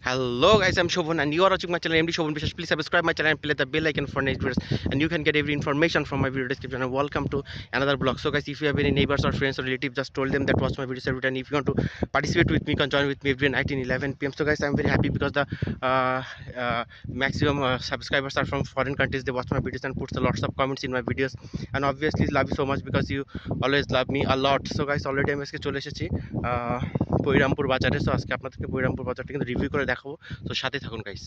Hello guys, I'm Shobhan and you are watching my channel MD Shobhan Biswas. Please subscribe my channel and play the bell icon for next videos and you can get every information from my video description and welcome to another vlog. So guys, if you have any neighbors or friends or relatives, just told them that watch my videos every time. If you want to participate with me, you can join with me every night in 11 p.m. So guys, I'm very happy because the maximum subscribers are from foreign countries. They watch my videos and puts a lots of comments in my videos and obviously love you so much because you always love me a lot. So guys, already আমি আজকে চলে এসেছি বৈরামপুর বাজারে। So আজকে আপনাদেরকে বৈরামপুর বাজারটা কিন্তু review করে দেখাবো, তো সাথে থাকুন গাইস।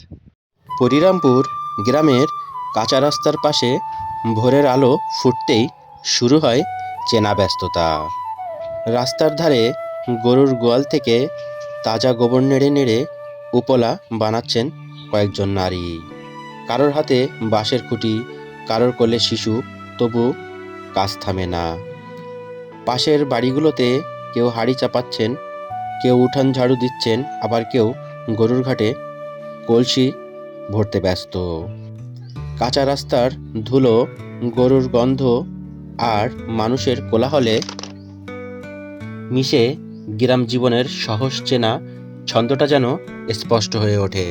পরিরামপুর গ্রামের কাঁচা রাস্তার পাশে ভোরের আলো ফুটতেই শুরু হয় চেনা ব্যস্ততা। রাস্তার ধারে গরুর গোয়াল থেকে তাজা গোবর নেড়ে নেড়ে উপলা বানাচ্ছেন কয়েকজন নারী। কারোর হাতে বাঁশের খুঁটি, কারোর কোলে শিশু, তবু কাজ থামে না। পাশের বাড়িগুলোতে কেউ হাঁড়ি চাপাচ্ছেন, কেউ উঠান ঝাড়ু দিচ্ছেন, আবার কেউ গরুর ঘাটে কলসি ভরতে ব্যস্ত। কাঁচা রাস্তার ধুলো, গরুর গন্ধ আর মানুষের কোলাহলে মিশে গ্রাম জীবনের সহজ চেনা ছন্দটা যেন স্পষ্ট হয়ে ওঠে।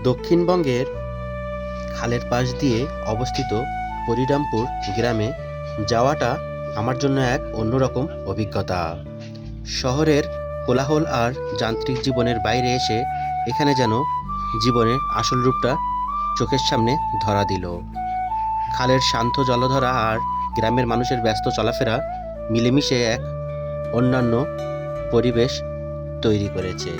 দক্ষিণবঙ্গের খালের পাশ দিয়ে অবস্থিত পরিরামপুর গ্রামে যাওয়াটা আমার জন্য এক অন্যরকম অভিজ্ঞতা। শহরের কোলাহল আর যান্ত্রিক জীবনের বাইরে এসে এখানে যেন জীবনের আসল রূপটা চোখের সামনে ধরা দিল। খালের শান্ত জলধারা আর গ্রামের মানুষের ব্যস্ত চলাফেরা মিলেমিশে এক অন্যান্য পরিবেশ তৈরি করেছে।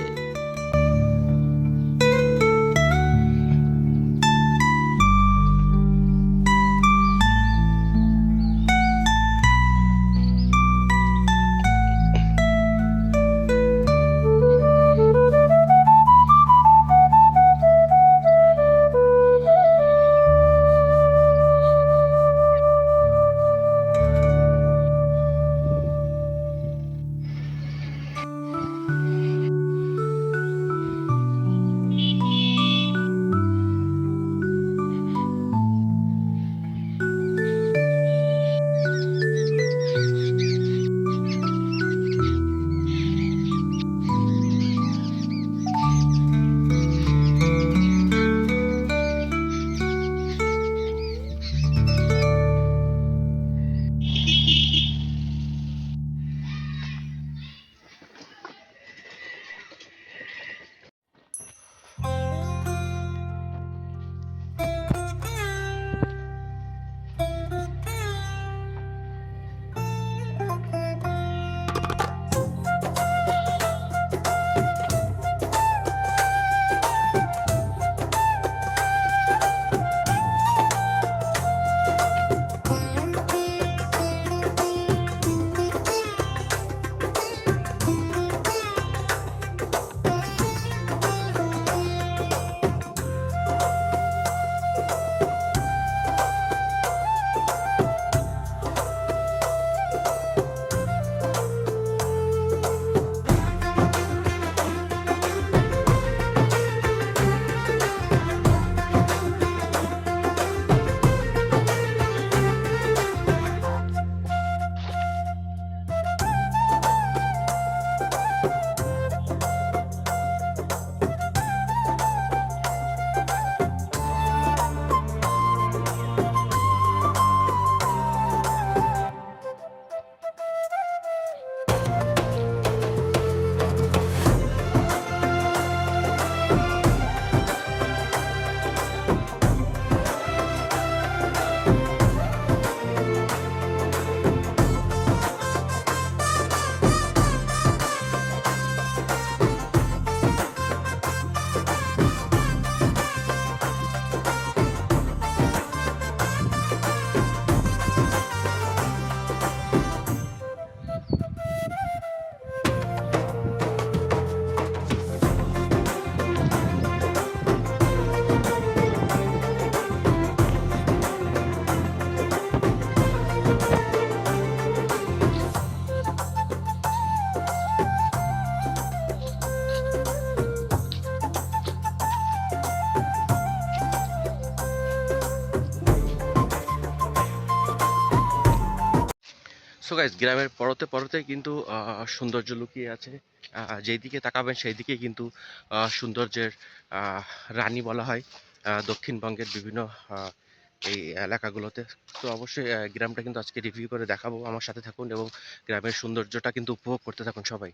সো গাইস, গ্রামের পরতে পরতে কিন্তু সৌন্দর্য লুকিয়ে আছে। যেই দিকে তাকাবেন সেই দিকে কিন্তু সৌন্দর্যের রানী বলা হয় দক্ষিণবঙ্গের বিভিন্ন এই এলাকাগুলোতে। তো অবশ্যই গ্রামটা কিন্তু আজকে রিভিউ করে দেখাবো, আমার সাথে থাকুন এবং গ্রামের সৌন্দর্যটা কিন্তু উপভোগ করতে থাকুন সবাই।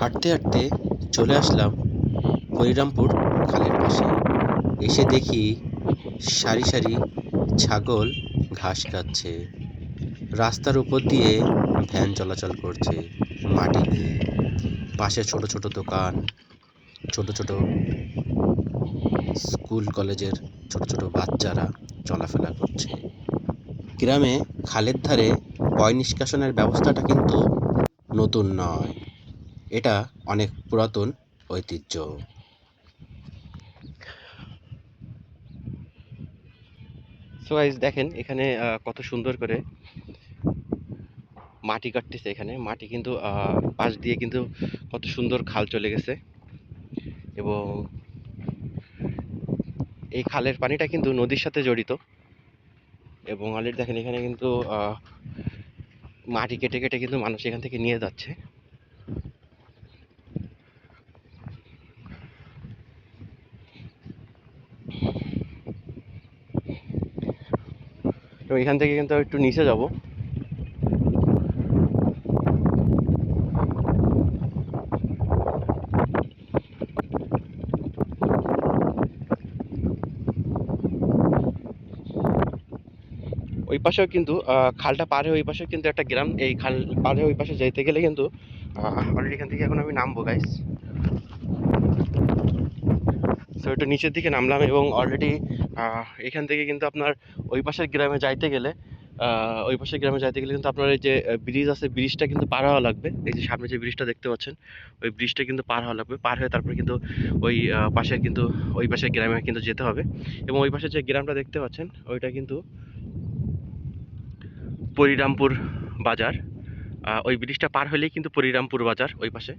হাঁটতে হাঁটতে চলে আসলাম হরিরামপুর খালের পাশে। এসে দেখি সারি সারি ছাগল ঘাস খাচ্ছে। রাস্তার উপর দিয়ে ভ্যান চলাচল করছে মাটি নিয়ে। পাশে ছোট ছোট দোকান, ছোট ছোট স্কুল কলেজের ছোট ছোট বাচ্চারা চলাফেরা করছে। গ্রামে খালের ধারে পয় নিষ্কাশনের ব্যবস্থাটা কিন্তু নতুন নয়, এটা অনেক পুরাতন ঐতিহ্য। সো গাইস, দেখেন এখানে কত সুন্দর করে মাটি কাটতেছে। এখানে মাটি কিন্তু পাশ দিয়ে কিন্তু কত সুন্দর খাল চলে গেছে এবং এই খালের পানিটা কিন্তু নদীর সাথে জড়িত। এবং অলরেডি দেখেন এখানে কিন্তু মাটি কেটে কেটে কিন্তু মানুষ এখান থেকে নিয়ে যাচ্ছে। তো এখান থেকে কিন্তু একটু নিচে যাব। ওই পাশেও কিন্তু খালটা পারে ওই পাশেও কিন্তু একটা গ্রাম। এই খাল পারে ওই পাশে যেতে গেলে কিন্তু অলরেডি এখান থেকে এখন আমি নামবো গাইস। তো একটু নিচের দিকে নামলাম এবং অলরেডি এখান থেকে কিন্তু আপনার ওই পাশের গ্রামে যাইতে গেলে কিন্তু আপনার এই যে ব্রিজ আছে, ব্রিজটা কিন্তু পার হওয়া লাগবে। এই যে সামনে যে ব্রিজটা দেখতে পাচ্ছেন, ওই ব্রিজটা কিন্তু পার হওয়া লাগবে। পার হয়ে তারপরে কিন্তু ওই পাশের কিন্তু ওই পাশের গ্রামে কিন্তু যেতে হবে। এবং ওই পাশে যে গ্রামটা দেখতে পাচ্ছেন ওইটা কিন্তু পরিরামপুর বাজার। ওই ব্রিজটা পার হলেই কিন্তু পরিরামপুর বাজার ওই পাশে।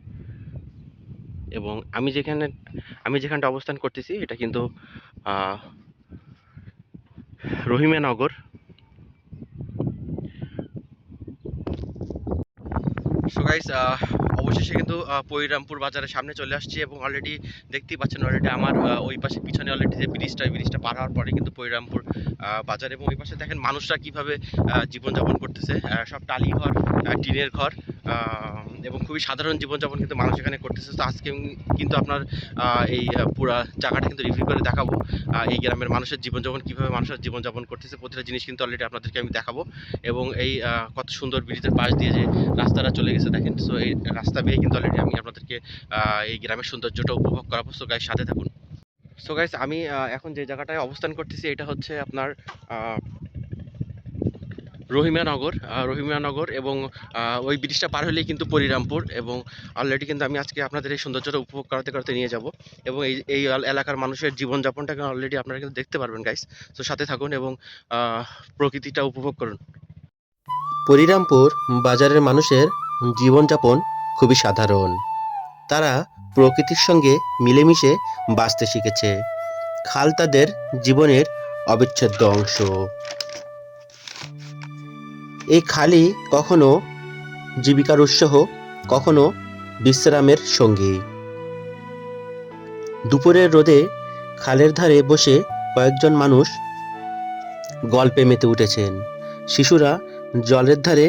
এবং আমি যেখানটা অবস্থান করতেছি এটা কিন্তু রহিমানগর। সো গাইস, অবশেষে কিন্তু পরিরামপুর বাজারের সামনে চলে আসছি এবং অলরেডি দেখতেই পাচ্ছেন অলরেডি আমার ওই পাশে পিছনে অলরেডি যে ব্রিজটা পার হওয়ার পরে কিন্তু পরিরামপুর বাজার। এবং ওই পাশে দেখেন মানুষরা কিভাবে জীবনযাপন করতেছে। সব টালি ঘর, টিনের ঘর, এবং খুবই সাধারণ জীবনযাপন কিন্তু মানুষ এখানে করতেছে। তো আজকে কিন্তু আপনার এই পুরা জায়গাটা কিন্তু রিভিউ করে দেখাবো এই গ্রামের মানুষের জীবনযাপন কীভাবে মানুষের জীবনযাপন করতেছে। প্রতিটা জিনিস কিন্তু অলরেডি আপনাদেরকে আমি দেখাবো এবং এই কত সুন্দর ব্রিজের পাশ দিয়ে যে রাস্তাটা চলে গেছে দেখেন। সো এই রাস্তা বেয়ে কিন্তু অলরেডি আমি আপনাদেরকে এই গ্রামের সৌন্দর্যটা উপভোগ করাবো। সো গাইস সাথে থাকুন। সো গাইস আমি এখন যে জায়গাটায় অবস্থান করতেছি এটা হচ্ছে আপনার রহিমানগর রহিমানগর এবং ওই ব্রিজটা পার হলেই কিন্তু পরিরামপুর এবং অলরেডি কিন্তু আমি আজকে আপনাদের এই সৌন্দর্যটা উপভোগ করাতে করাতে নিয়ে যাব এবং এই এলাকার মানুষের জীবনযাপনটাকে অলরেডি আপনারা কিন্তু দেখতে পারবেন গাইস। তো সাথে থাকুন এবং প্রকৃতিটা উপভোগ করুন। পরিরামপুর বাজারের মানুষের জীবনযাপন খুবই সাধারণ। তারা প্রকৃতির সঙ্গে মিলেমিশে বাঁচতে শিখেছে। খাল তাদের জীবনের অবিচ্ছেদ্য অংশ। এই খালই কখনো জীবিকার উৎস, কখনো বিশ্রামের সঙ্গী। দুপুরের রোদে খালের ধারে বসে কয়েকজন মানুষ গল্পে মেতে উঠেছেন। শিশুরা জলের ধারে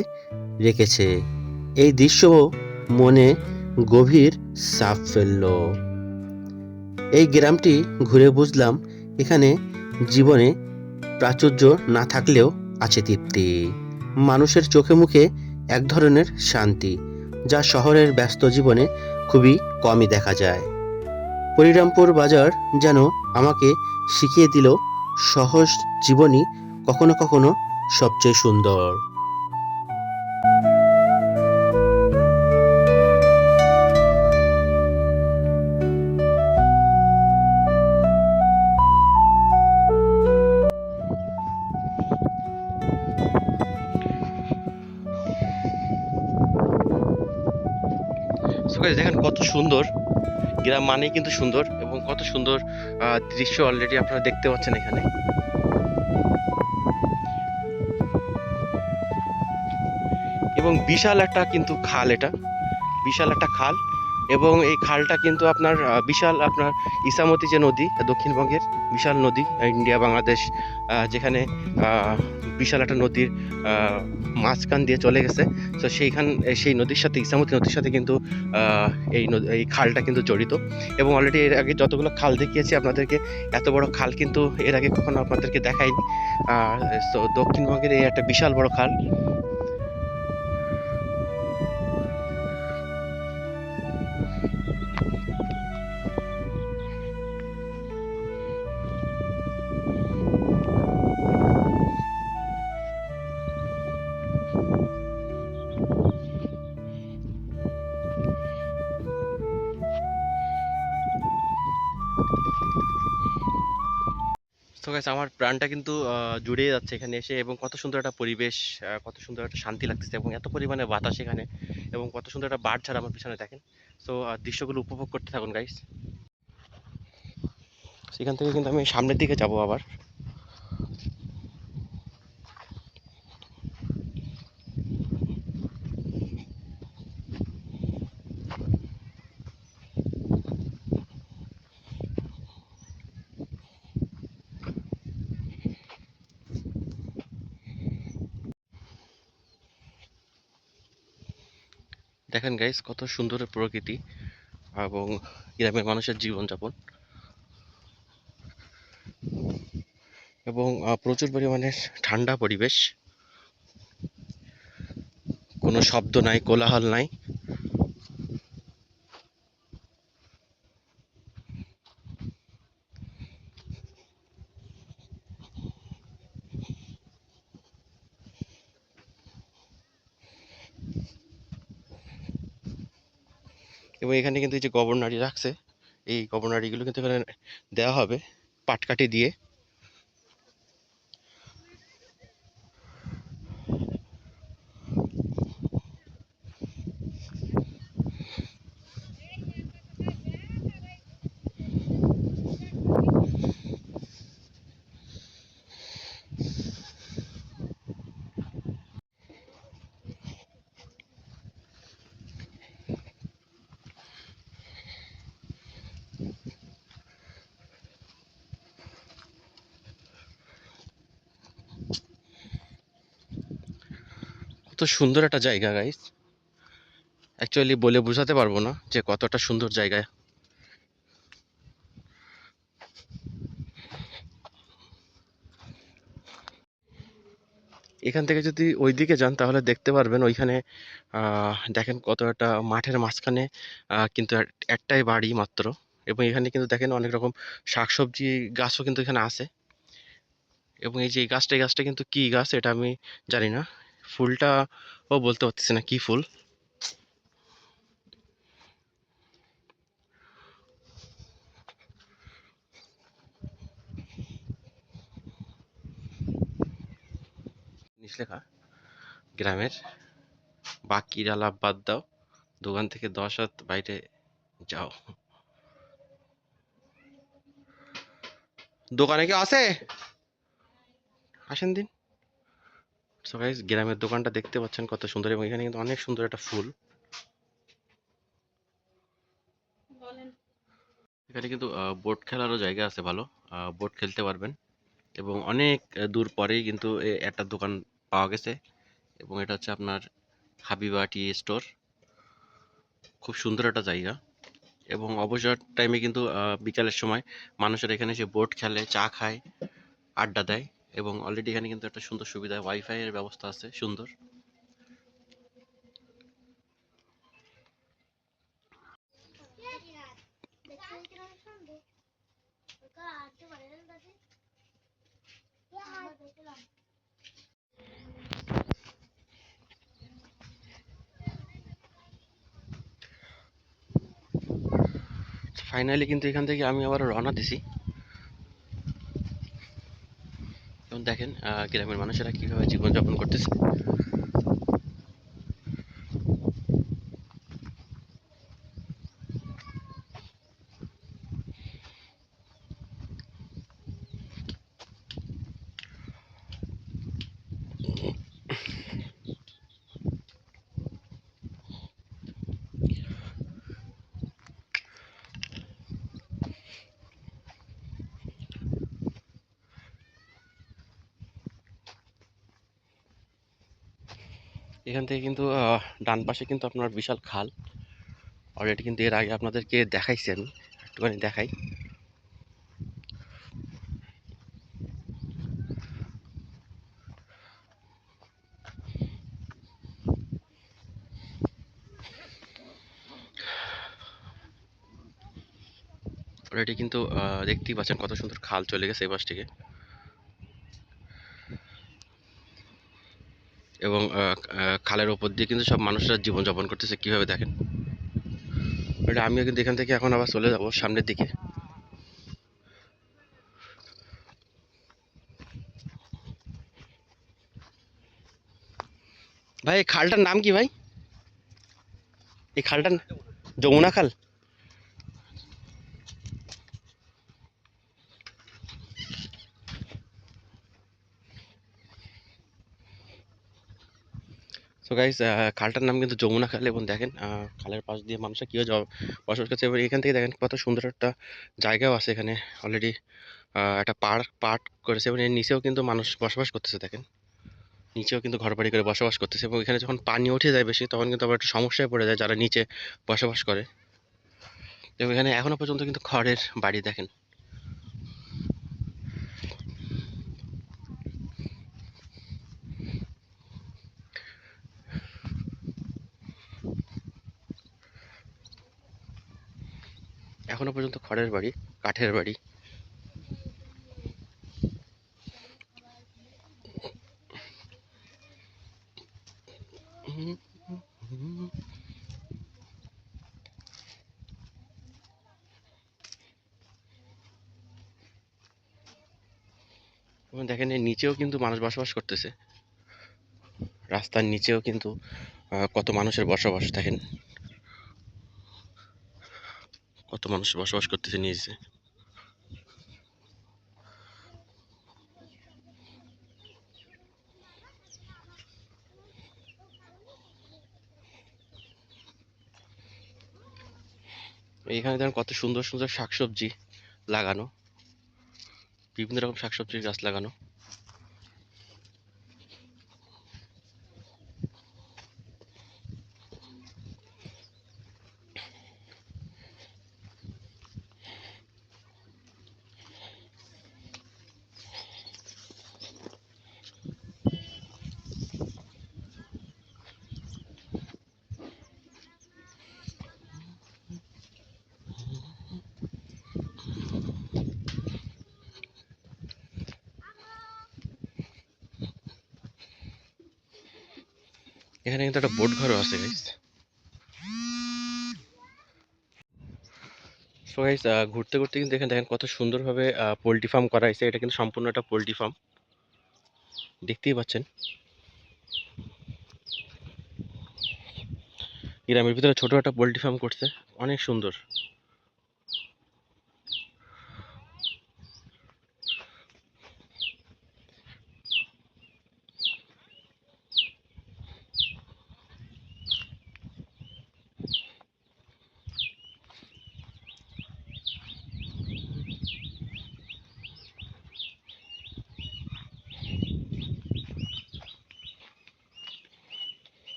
রেখেছে। এই দৃশ্য মনে গভীর ছাপ ফেলল। এই গ্রামটি ঘুরে বুঝলাম এখানে জীবনে প্রাচুর্য না থাকলেও আছে তৃপ্তি। মানুষের চোখে মুখে এক ধরনের শান্তি, যা শহরের ব্যস্ত জীবনে খুবই কমই দেখা যায়। পরিরামপুর বাজার যেন আমাকে শিখিয়ে দিল সহজ জীবনই কখনো কখনো সবচেয়ে সুন্দর। সো গাইস দেখেন কত সুন্দর গ্রাম, মানেই কিন্তু সুন্দর এবং কত সুন্দর দৃশ্য অলরেডি আপনারা দেখতে পাচ্ছেন এখানে। এবং বিশাল একটা কিন্তু খাল, এটা বিশাল একটা খাল এবং এই খালটা কিন্তু আপনার বিশাল আপনার ইসামতি যে নদী, দক্ষিণবঙ্গের বিশাল নদী, ইন্ডিয়া বাংলাদেশ যেখানে বিশাল একটা নদীর মাঝখান দিয়ে চলে গেছে। তো সেই নদীর সাথে, ইসামতি নদীর সাথে কিন্তু এই খালটা কিন্তু জড়িত এবং অলরেডি এর আগে যতগুলো খাল দেখিয়েছি আপনাদেরকে, এত বড় খাল কিন্তু এর আগে কখনো আপনাদেরকে দেখাইনি। তো দক্ষিণবঙ্গের এই একটা বিশাল বড় খাল। তো গাইস আমার প্রাণটা কিন্তু জুড়ে যাচ্ছে এখানে এসে এবং কত সুন্দর একটা পরিবেশ, কত সুন্দর একটা শান্তি লাগতেছে এবং এত পরিমাণে বাতাস এখানে এবং কত সুন্দর একটা বার্ড ছাড়া আমার পিছনে দেখেন। সো দৃশ্যগুলো উপভোগ করতে থাকুন গাইস। সেখান থেকে কিন্তু আমি সামনের দিকে যাব আবার। দেখেন গাইস কত সুন্দর প্রকৃতি এবং গ্রামের মানুষের জীবনযাপন এবং প্রচুর পরিমাণে ঠান্ডা পরিবেশ, কোনো শব্দ নাই, কোলাহল নাই। এবং এখানে কিন্তু এই যে গভর্নরি রাখছে, এই গভর্নরিগুলো কিন্তু এখানে দেওয়া হবে পাটকাঠি দিয়ে। কত সুন্দর একটা জায়গা গাইস। অ্যাকচুয়ালি বলে বোঝাতে পারবো না যে কতটা সুন্দর জায়গা। এখান থেকে যদি ওইদিকে যান তাহলে দেখতে পারবেন ওইখানে দেখেন কত একটা মাঠের মাঝখানে কিন্তু একটাই বাড়ি মাত্র, এবং এখানে কিন্তু দেখেন অনেক রকম শাকসবজি গাছও কিন্তু এখানে আছে। এবং এই যে এই গাছটা কিন্তু কি গাছ এটা আমি জানি না, ফুলটা ও বলতে পারতেছি না কি ফুল। জিনিস লেখা গ্রামের, বাকির আলাপ বাদ দাও, দোকান থেকে 10 হাত বাইরে যাও। দোকানে কেউ আছে? আসেন দিন। সো গাইস, গ্রামের দোকানটা দেখতে পাচ্ছেন কত সুন্দর, এবং এখানে কিন্তু অনেক সুন্দর একটা ফুল। এখানে কিন্তু বোট খেলারও জায়গা আছে ভালো, বোট খেলতে পারবেন। এবং অনেক দূর পরেই কিন্তু একটা দোকান পাওয়া গেছে, এবং এটা হচ্ছে আপনার হাবিবা টি স্টোর। খুব সুন্দর একটা জায়গা, এবং অবসর টাইমে কিন্তু বিকালের সময় মানুষের এখানে এসে বোট খেলে, চা খায়, আড্ডা দেয়। এবং অলরেডি এখানে কিন্তু একটা সুন্দর সুবিধা, ওয়াইফাই এর ব্যবস্থা আছে সুন্দর। ফাইনালি কিন্তু এখান থেকে আমি আবার রওনা দিছি। এবং দেখেন গ্রামের মানুষেরা কিভাবে জীবনযাপন করতেছে। এখান থেকে কিন্তু ডান পাশে কিন্তু আপনার বিশাল খাল। অলরেডি কিন্তু এর আগে আপনাদেরকে দেখাইছি, আমি একটুখানি দেখাই। অলরেডি কিন্তু দেখতেই পাচ্ছেন কত সুন্দর খাল চলে গেছে এই পাশ থেকে। এবং খালের ওপর দিয়ে কিন্তু সব মানুষরা জীবনযাপন করতেছে কিভাবে দেখেন। এটা আমিও কিন্তু এখান থেকে এখন আবার চলে যাব সামনের দিকে। ভাই এই খালটার নাম কি ভাই? এই খালটার যমুনা খাল। সো গাইস, খালটার নাম কিন্তু যমুনা খাল। এবং দেখেন খালের পাশ দিয়ে মানুষরা কীভাবে বসবাস করছে। এবং এখান থেকে দেখেন কত সুন্দর একটা জায়গাও আছে এখানে। অলরেডি একটা পার্ক করেছে, এবং এর নিচেও কিন্তু মানুষ বসবাস করতেছে দেখেন। নিচেও কিন্তু ঘরবাড়ি করে বসবাস করতেছে, এবং এখানে যখন পানি উঠে যায় বেশি তখন কিন্তু আবার একটু সমস্যায় পড়ে যায় যারা নিচে বসবাস করে। এবং এখানে এখনো পর্যন্ত কিন্তু খড়ের বাড়ি দেখেন। এখনো পর্যন্ত খড়ের বাড়ি, কাঠের বাড়ি। এবং দেখেন এর নিচেও কিন্তু মানুষ বসবাস করতেছে। রাস্তার নিচেও কিন্তু কত মানুষের বসবাস দেখেন, কত মানুষ বসবাস করতেছে নিচে। এইখানে দেখেন কত সুন্দর সুন্দর শাকসবজি লাগানো, বিভিন্ন রকম শাকসবজির গাছ লাগানো। এখানে কিন্তু একটা বোট ঘরও আছে গাইস। সো গাইস ঘুরতে ঘুরতে কিন্তু এখানে দেখেন কত সুন্দরভাবে পোল্ট্রি ফার্ম করা হয়েছে। এটা কিন্তু সম্পূর্ণ একটা পোল্ট্রি ফার্ম, দেখতেই পাচ্ছেন। গ্রামের ভিতরে ছোট একটা পোল্ট্রি ফার্ম করছে, অনেক সুন্দর।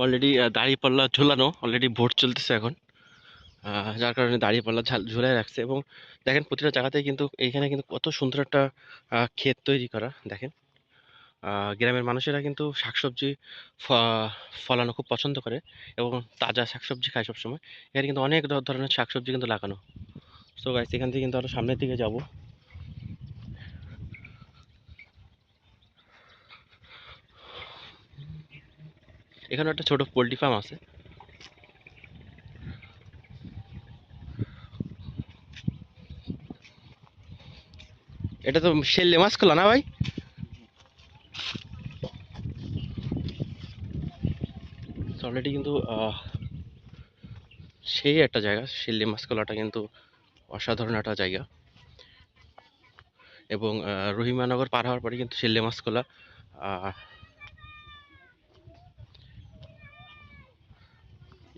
অলরেডি দাঁড়িপাল্লা ঝোলানো, অলরেডি ভোট চলতেছে এখন, যার কারণে দাঁড়িপাল্লা ঝুলাই রাখছে। এবং দেখেন প্রতিটা জায়গাতেই কিন্তু এইখানে কিন্তু কত সুন্দর একটা ক্ষেত তৈরি করা। দেখেন গ্রামের মানুষেরা কিন্তু শাকসবজি ফলানো খুব পছন্দ করে এবং তাজা শাকসবজি খায় সবসময়। এখানে কিন্তু অনেক ধরনের শাকসবজি কিন্তু লাগানো। সো গাইস এখান থেকে কিন্তু আরো সামনের দিকে যাব। এখানে একটা ছোট পোল্ট্রি ফার্ম আছে। এটা তো শেল্লে মাছ খোলা না ভাই? অলরেডি কিন্তু সেই একটা জায়গা, শেল্লে মাছ খোলাটা কিন্তু অসাধারণ একটা জায়গা। এবং রহিমানগর পার হওয়ার পরে কিন্তু শেল্লে মাছ খোলা।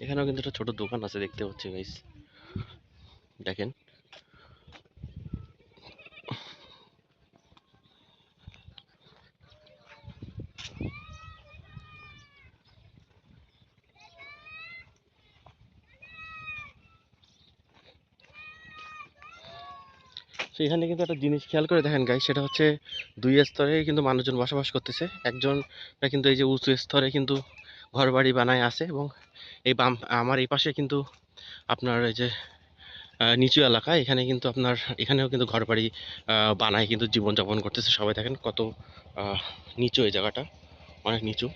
এখানেও কিন্তু একটা ছোট দোকান আছে, দেখতে পাচ্ছি গাইস, দেখেন। তো এখানে কিন্তু একটা জিনিস খেয়াল করে দেখেন গাইস, সেটা হচ্ছে দুই স্তরে কিন্তু মানুষজন বসবাস করতেছে। একজনরা কিন্তু এই যে উঁচু স্তরে কিন্তু ঘর বাড়ি বানায় আছে, এবং এই বাম আমার এই পাশে কিন্তু আপনার এই যে নিচু এলাকা, এখানে কিন্তু আপনার এখানেও কিন্তু ঘর বাড়ি বানায় কিন্তু জীবনযাপন করতেছে সবাই। দেখেন কত নিচু এই জায়গাটা, অনেক নিচু।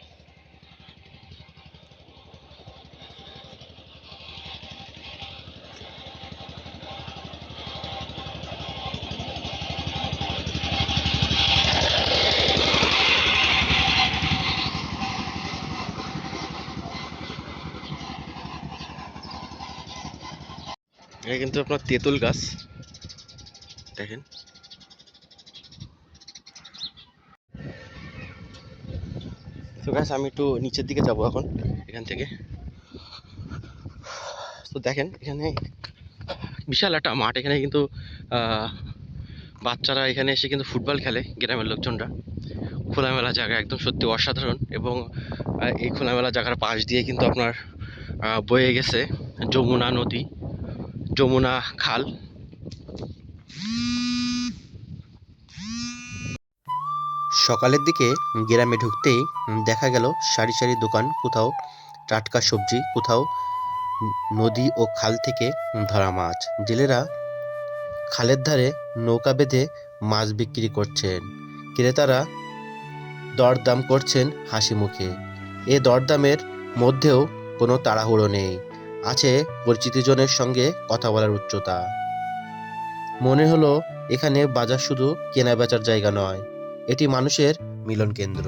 এটা কিন্তু আপনার তেঁতুল গাছ, দেখেন। তো গাছ আমি একটু নিচের দিকে যাব এখন এখান থেকে। তো দেখেন এখানে বিশাল একটা মাঠ, এখানে কিন্তু বাচ্চারা এখানে এসে কিন্তু ফুটবল খেলে, গ্রামের লোকজনরা। খোলামেলা জায়গা, একদম সত্যি অসাধারণ। এবং এই খোলামেলা জায়গার পাশ দিয়ে কিন্তু আপনার বয়ে গেছে যমুনা নদী, যমুনা খাল। সকালের দিকে গ্রামে ঢুকতেই দেখা গেল সারি সারি দোকান, কোথাও টাটকা সবজি, কোথাও নদী ও খাল থেকে ধরা মাছ। জেলেরা খালের ধারে নৌকা বেঁধে মাছ বিক্রি করছেন। ক্রেতারা দরদাম করছেন হাসি মুখে। এ দরদামের মধ্যেও কোনো তাড়াহুড়ো নেই, আছে পরিচিতজনের সঙ্গে কথা বলার উচ্চতা। মনে হলো এখানে বাজার শুধু কেনা বেচার জায়গা নয়, এটি মানুষের মিলন কেন্দ্র।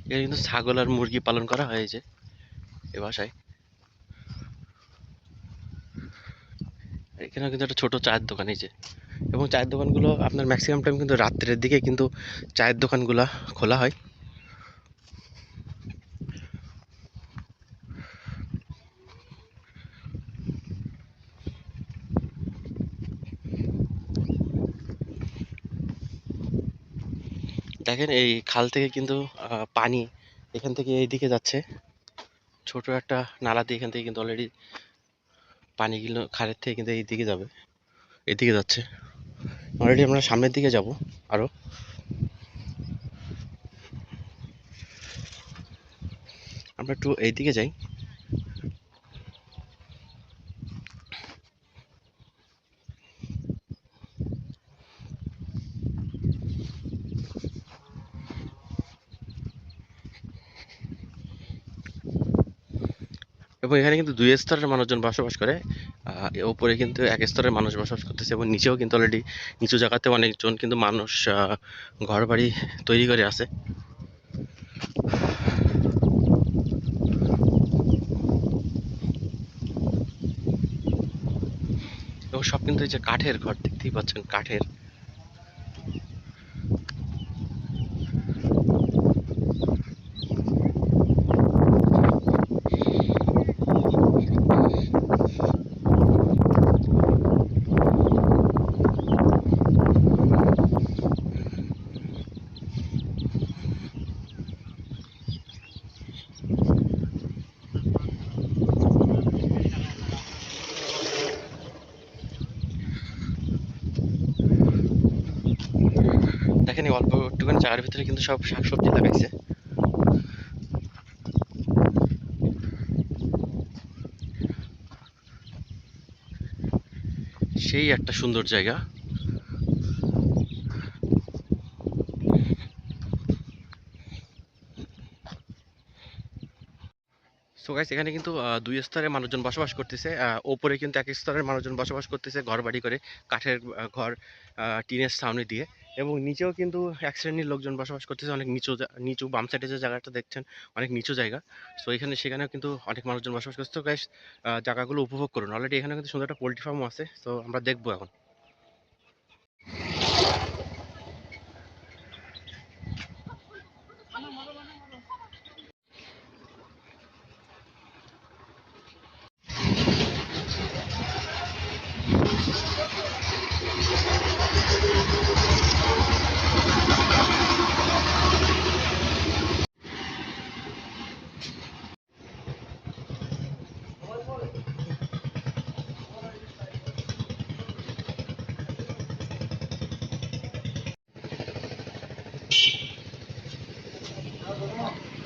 এখানে কিন্তু ছাগল আর মুরগি পালন করা হয় এই যে এ বাসায়। এখানেও কিন্তু একটা ছোট চায়ের দোকান, এই যে। এবং চায়ের দোকানগুলো আপনার ম্যাক্সিমাম টাইম কিন্তু রাত্রের দিকে কিন্তু চায়ের দোকানগুলো খোলা হয়। দেখেন এই খাল থেকে কিন্তু পানি এখান থেকে এইদিকে যাচ্ছে, ছোট একটা নালা দিয়ে এখান থেকে কিন্তু অলরেডি পানিগুলো খালের থেকে কিন্তু এইদিকে যাবে, এদিকে যাচ্ছে। অলরেডি আমরা সামনের দিকে যাব আরো। আমরা একটু এইদিকে যাই। এবং এখানে কিন্তু দুই স্তরের মানুষজন বসবাস করে। ওপরে কিন্তু এক স্তরের মানুষ বসবাস করতেছে এবং নিচেও কিন্তু অলরেডি নিচু জায়গাতে অনেকজন কিন্তু মানুষ ঘর বাড়ি তৈরি করে আছে। এবং সব কিন্তু এই যে কাঠের ঘর, দেখতেই পাচ্ছেন কাঠের। দেখেন এই অল্প একটুখানি জায়গার ভিতরে কিন্তু সব শাকসবজি লাগাইছে। সেই একটা সুন্দর জায়গা। সো গাইস এখানে কিন্তু দুই স্তরের মানুষজন বসবাস করতেছে। ওপরে কিন্তু এক স্তরের মানুষজন বসবাস করতেছে ঘর বাড়ি করে, কাঠের ঘর, টিনের ছাউনি দিয়ে। এবং নিচেও কিন্তু এক শ্রেণীর লোকজন বসবাস করতেছে, অনেক নিচু নিচু বাম সাইডে যে জায়গাটা দেখছেন অনেক নিচু জায়গা। সো এখানে সেখানেও কিন্তু অনেক মানুষজন বসবাস করছে। তো গাইস জায়গাগুলো উপভোগ করুন। অলরেডি এখানে কিন্তু সুন্দর একটা পোল্ট্রি ফার্মও আছে, তো আমরা দেখবো এখন।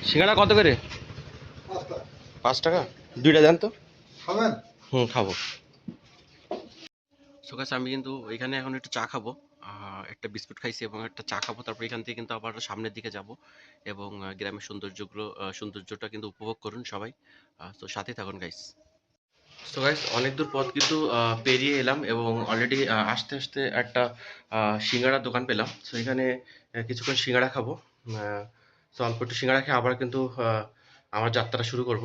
সিঙ্গাড়া কত করে? 5 টাকা। দুইটা দেন তো। খাবেন? হুম, খাবো। সো গাইস আমি কিন্তু এখানে এখন একটু চা খাবো। একটা বিস্কুট খাইছি এবং একটা চা খাবো। তারপর এখান থেকে কিন্তু আবার সামনের দিকে যাব এবং গ্রামের সৌন্দর্যটা কিন্তু উপভোগ করুন সবাই। তো সাথে থাকুন গাইস। সো গাইস অনেক দূর পথ কিন্তু পেরিয়ে এলাম এবং অলরেডি আসতে আসতে একটা সিঙ্গাড়ার দোকান পেলাম। সো এখানে কিছুক্ষণ সিঙ্গাড়া খাবো। সো অল্প একটু সিঙ্গাড়া খেয়ে আবার কিন্তু আমার যাত্রা শুরু করব,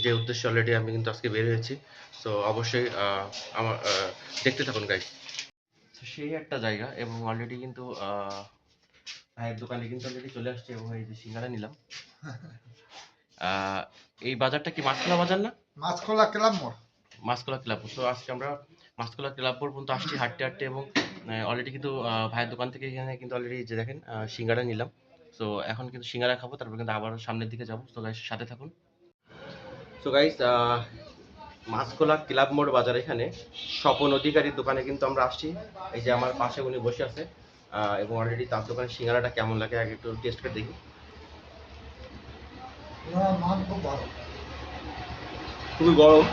যে উদ্দেশ্যে অলরেডি আমি কিন্তু আজকে বের হয়েছি। সো অবশ্যই আমার দেখতে থাকুন গাইস। তো সেই একটা জায়গা এবং অলরেডি কিন্তু ভাইয়ের দোকানে কিন্তু অলরেডি চলে আসছে এবং এই যে সিঙ্গাড়া নিলাম। আহ, এই বাজারটা কি মাছখোলা বাজার না? মাছখোলা ক্লাব মোড়। মাছখোলা ক্লাব। তো আজকে আমরা মাছখোলা ক্লাব পর্যন্ত আসছি হাঁটতে হাঁটতে এবং অলরেডি কিন্তু ভাইয়ের দোকান থেকে এখানে কিন্তু অলরেডি যে দেখেন সিঙ্গাড়া নিলাম। সো এখন কিন্তু সিঙ্গাড়া খাবো, তারপর কিন্তু আবার সামনের দিকে যাবো। তো গাইস সাথে থাকুন। সো গাইস মাছখোলা ক্লাব মোড় বাজার, এখানে স্বপন অধিকারীর দোকানে কিন্তু আমরা আসছি। এই যে আমার পাশে উনি বসে আছে এবং অলরেডি তার দোকানে সিঙ্গাড়াটা কেমন লাগে আগে একটু টেস্ট করে দেখি। ওনার মান খুব ভালো। খুবই গরম।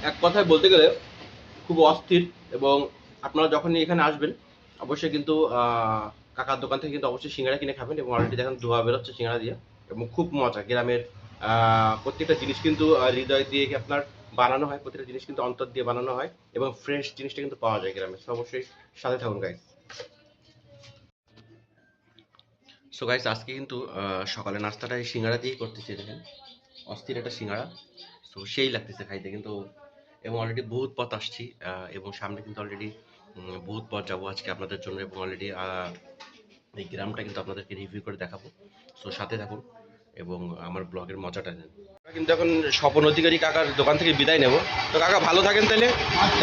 এক কথায় বলতে গেলে খুব অস্থির। এবং আপনারা যখনই এখানে আসবেন অবশ্যই কিন্তু কাকার দোকান থেকে কিন্তু অবশ্যই সিঙ্গাড়া কিনে খাবেন। এবং অলরেডি দেখেন ধোয়া বেরোচ্ছে সিঙ্গাড়া দিয়ে এবং খুব মজা। গ্রামের প্রত্যেকটা জিনিস কিন্তু হৃদয় দিয়ে আপনার বানানো হয়, প্রত্যেকটা জিনিস কিন্তু অন্তর দিয়ে বানানো হয় এবং ফ্রেশ জিনিসটা কিন্তু পাওয়া যায় গ্রামে। তো অবশ্যই সাথে থাকুন গাইস। সো গাইস আজকে কিন্তু সকালে নাস্তাটা এই সিঙ্গাড়া দিয়েই করতেছি। দেখেন অস্থির একটা সিঙ্গাড়া। সো সেই লাগতেছে খাইতে কিন্তু। এবং অলরেডি বহুত পথ আসছি এবং সামনে কিন্তু অলরেডি বহুত পথ যাবো আজকে আপনাদের জন্য এবং অলরেডি এই গ্রামটা কিন্তু আপনাদেরকে রিভিউ করে দেখাবো। সো সাথে থাকুন এবং আমার ব্লগের মজাটা নেন। আমরা কিন্তু এখন স্বপন অধিকারী কাকার দোকান থেকে বিদায় নেব। তো কাকা ভালো থাকেন তাহলে।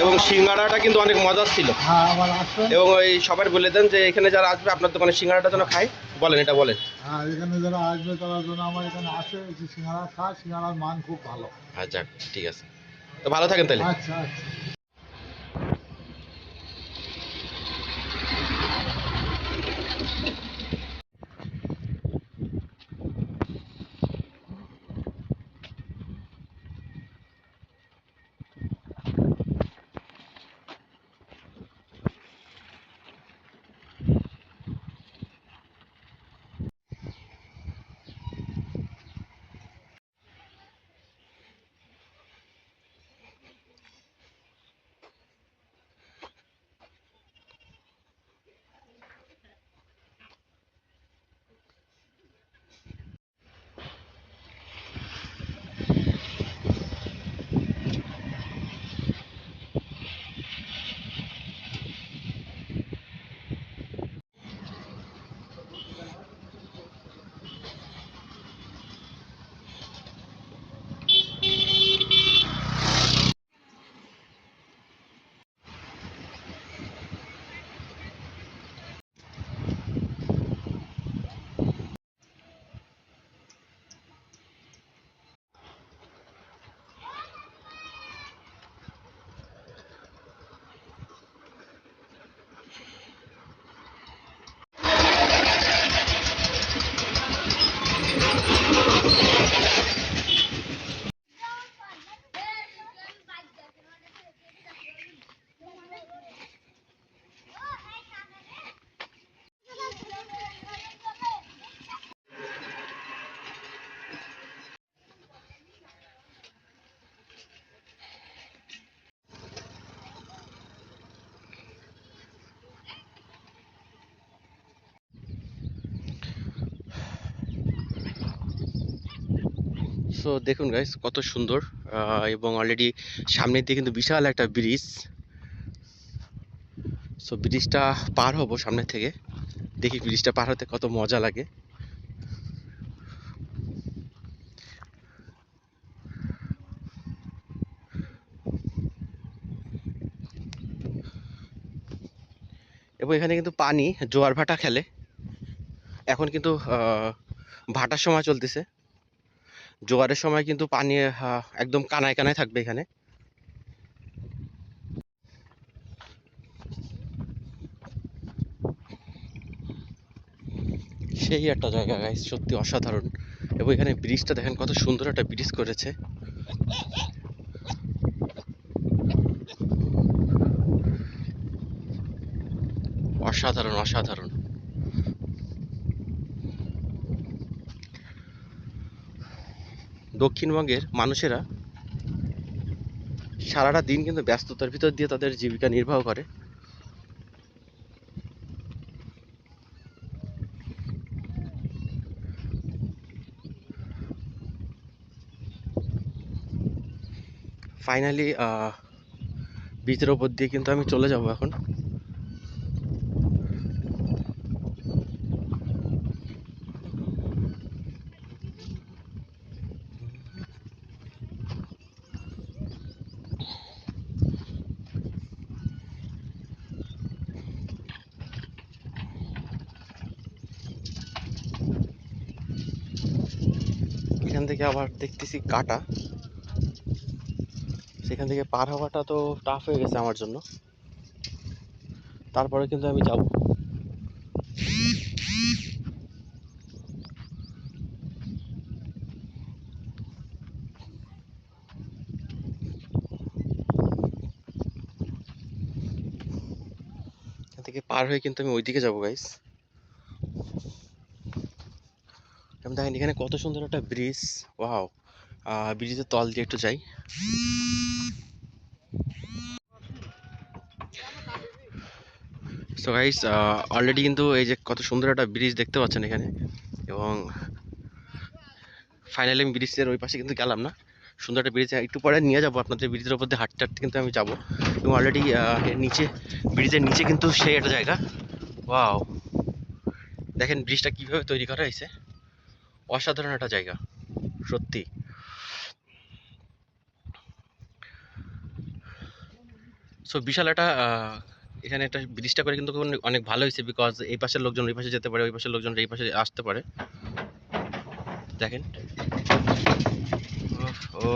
এবং সিঙ্গাড়াটা কিন্তু অনেক মজার ছিল। হ্যাঁ আবার আসবেন। এবং ওই সবার বলে দেন যে এখানে যারা আসবে আপনার দোকানে সিঙ্গাড়াটা যেন খায়। বলেন, এটা বলেন। হ্যাঁ এখানে যারা আসবে তারা যেন আমার এখানে আসে, যে সিঙ্গাড়া খায়, সিঙ্গাড়ার মান খুব ভালো। আচ্ছা, ঠিক আছে। তো ভালো থাকেন তাহলে। আচ্ছা আচ্ছা। সো দেখুন গাইস কত সুন্দর। এবং অলরেডি সামনের দিকে কিন্তু বিশাল একটা ব্রিজ। সো ব্রিজটা পার হব সামনের থেকে। দেখি ব্রিজটা পার হতে কত মজা লাগে। এবং এখানে কিন্তু পানি জোয়ার ভাটা খেলে। এখন কিন্তু ভাটার সময় চলতেছে। জোয়ারের সময় কিন্তু পানি একদম কানায় কানায় থাকবে এখানে। সেই একটা জায়গা গাইস, সত্যি অসাধারণ। এবং এখানে ব্রিজটা দেখেন কত সুন্দর একটা ব্রিজ করেছে। অসাধারণ অসাধারণ। দক্ষিণবঙ্গের মানুষেরা সারাটা দিন কিন্তু ব্যস্ততার ভিতর দিয়ে তাদের জীবিকা নির্বাহ করে। ফাইনালি ব্রিজের ওপর দিয়ে কিন্তু আমি চলে যাব এখন। এখান থেকে আবার দেখতেছি কাটা, সেখান থেকে পার হওয়াটা তো টাফ হয়ে গেছে আমার জন্য। তারপরে কিন্তু আমি যাব। এখান থেকে পার হয়ে কিন্তু আমি ওইদিকে যাবো গাইস। আমি দেখেন এখানে কত সুন্দর একটা ব্রিজ। ওয়াও। ব্রিজের তল দিয়ে একটু যাই। সো গাইস, অলরেডি কিন্তু এই যে কত সুন্দর একটা ব্রিজ দেখতে পাচ্ছেন এখানে। এবং ফাইনালি আমি ব্রিজের ওই পাশে কিন্তু গেলাম না। সুন্দর একটা ব্রিজ, একটু পরে নিয়ে যাবো আপনাদের। ব্রিজের ওপর দিয়ে হাঁটতে হাঁটতে কিন্তু আমি যাবো। এবং অলরেডি এর নিচে, ব্রিজের নিচে কিন্তু সেই একটা জায়গা। ওয়াও, দেখেন ব্রিজটা কিভাবে তৈরি করা হয়েছে। অসাধারণ একটা জায়গা সত্যি। সো বিশাল একটা এখানে একটা ব্রিজটা করে কিন্তু অনেক ভালো হয়েছে, বিকজ এই পাশের লোকজন ওই পাশে যেতে পারে, ওই পাশের লোকজন এই পাশে আসতে পারে। দেখেন ও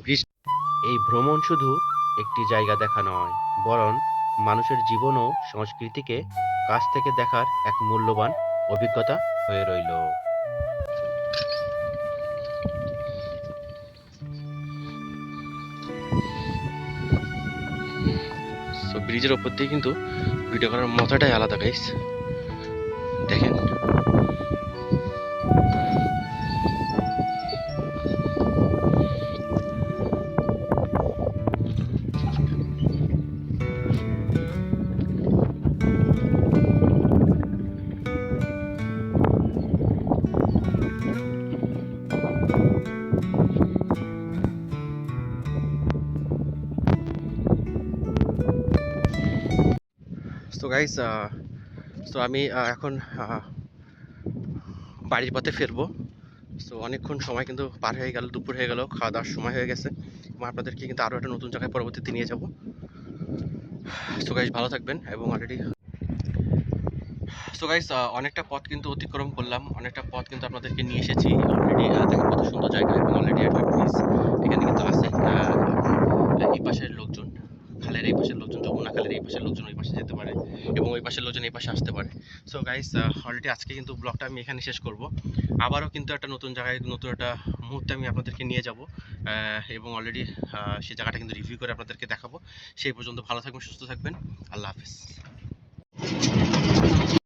ব্রিজ। এই ভ্রমণ শুধু একটি জায়গা দেখা নয়, বরং মানুষের জীবন ও সংস্কৃতিকে কাছ থেকে দেখার এক মূল্যবান অভিজ্ঞতা হয়ে রইল। সো ব্রিজের ওপর দিয়ে কিন্তু ভিডিও করার মজাটাই আলাদা গাইস, দেখেন। সো গাইস, সো আমি এখন বাড়ির পথে ফিরবো। সো অনেকক্ষণ সময় কিন্তু পার হয়ে গেল, দুপুর হয়ে গেল, খাওয়া দাওয়ার সময় হয়ে গেছে, এবং আপনাদেরকে কিন্তু আরও একটা নতুন জায়গায় পরবর্তীতে নিয়ে যাব। সো গাইস ভালো থাকবেন। এবং অলরেডি সো গাইস অনেকটা পথ কিন্তু অতিক্রম করলাম, অনেকটা পথ কিন্তু আপনাদেরকে নিয়ে এসেছি অলরেডি। দেখেন কত সুন্দর জায়গা, এবং অলরেডি একটা ব্রিজ এখানে কিন্তু আছে। এই পাশের লোকজন, খালের এই পাশের লোকজন, যমুনা খালের এই পাশের লোকজন ওই পাশে যেতে পারে, এবং ওই পাশের লোকজন এই পাশে আসতে পারে। সো গাইস অলরেডি আজকে কিন্তু ব্লগটা আমি এখানে শেষ করব। আবারও কিন্তু একটা নতুন জায়গায় নতুন একটা মুহূর্তে আমি আপনাদেরকে নিয়ে যাব, এবং অলরেডি সেই জায়গাটা কিন্তু রিভিউ করে আপনাদেরকে দেখাবো। সেই পর্যন্ত ভালো থাকবেন, সুস্থ থাকবেন। আল্লাহ হাফেজ।